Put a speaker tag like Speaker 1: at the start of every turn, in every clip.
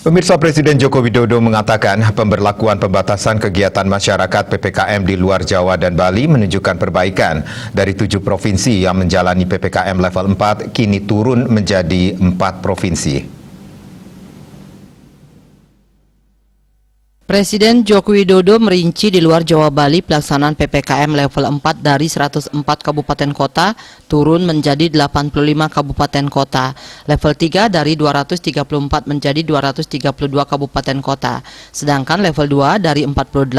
Speaker 1: Pemirsa, Presiden Joko Widodo mengatakan pemberlakuan pembatasan kegiatan masyarakat PPKM di luar Jawa dan Bali menunjukkan perbaikan. Dari 7 provinsi yang menjalani PPKM level 4 kini turun menjadi 4 provinsi.
Speaker 2: Presiden Joko Widodo merinci di luar Jawa Bali pelaksanaan PPKM level 4 dari 104 kabupaten kota turun menjadi 85 kabupaten kota. Level 3 dari 234 menjadi 232 kabupaten kota. Sedangkan level 2 dari 48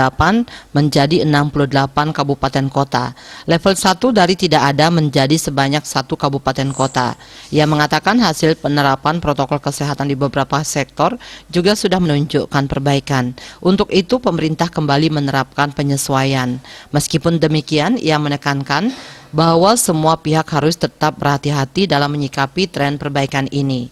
Speaker 2: menjadi 68 kabupaten kota. Level 1 dari tidak ada menjadi sebanyak 1 kabupaten kota. Ia mengatakan hasil penerapan protokol kesehatan di beberapa sektor juga sudah menunjukkan perbaikan. Untuk itu pemerintah kembali menerapkan penyesuaian. Meskipun demikian, ia menekankan bahwa semua pihak harus tetap berhati-hati dalam menyikapi tren perbaikan ini.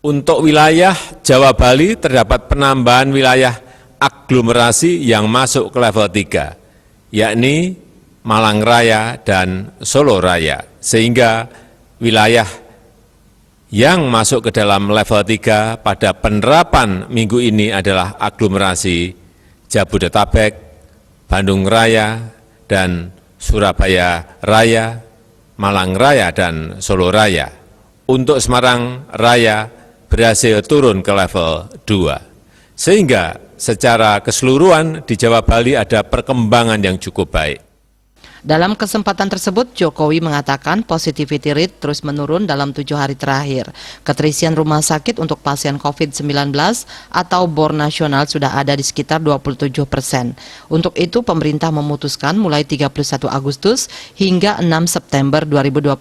Speaker 3: Untuk wilayah Jawa Bali terdapat penambahan wilayah aglomerasi yang masuk ke level 3, yakni Malang Raya dan Solo Raya, sehingga wilayah yang masuk ke dalam level 3 pada penerapan minggu ini adalah aglomerasi Jabodetabek, Bandung Raya, dan Surabaya Raya, Malang Raya, dan Solo Raya. Untuk Semarang Raya berhasil turun ke level 2. Sehingga secara keseluruhan di Jawa Bali ada perkembangan yang cukup baik.
Speaker 2: Dalam kesempatan tersebut, Jokowi mengatakan positivity rate terus menurun dalam 7 hari terakhir. Keterisian rumah sakit untuk pasien COVID-19 atau BOR nasional sudah ada di sekitar 27%. Untuk itu, pemerintah memutuskan mulai 31 Agustus hingga 6 September 2021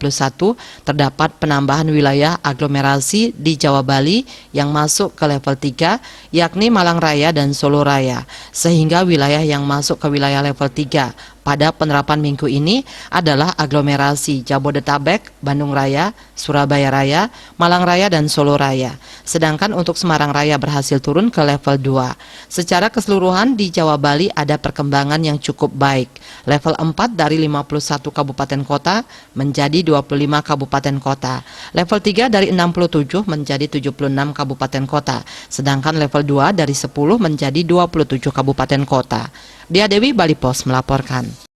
Speaker 2: terdapat penambahan wilayah aglomerasi di Jawa Bali yang masuk ke level 3, yakni Malang Raya dan Solo Raya. Sehingga wilayah yang masuk ke wilayah level 3 pada penerapan minggu ini adalah aglomerasi Jabodetabek, Bandung Raya, Surabaya Raya, Malang Raya, dan Solo Raya. Sedangkan untuk Semarang Raya berhasil turun ke level 2. Secara keseluruhan di Jawa Bali ada perkembangan yang cukup baik. Level 4 dari 51 kabupaten kota menjadi 25 kabupaten kota. Level 3 dari 67 menjadi 76 kabupaten kota. Sedangkan level 2 dari 10 menjadi 27 kabupaten kota. Dia Dewi, Bali Pos melaporkan.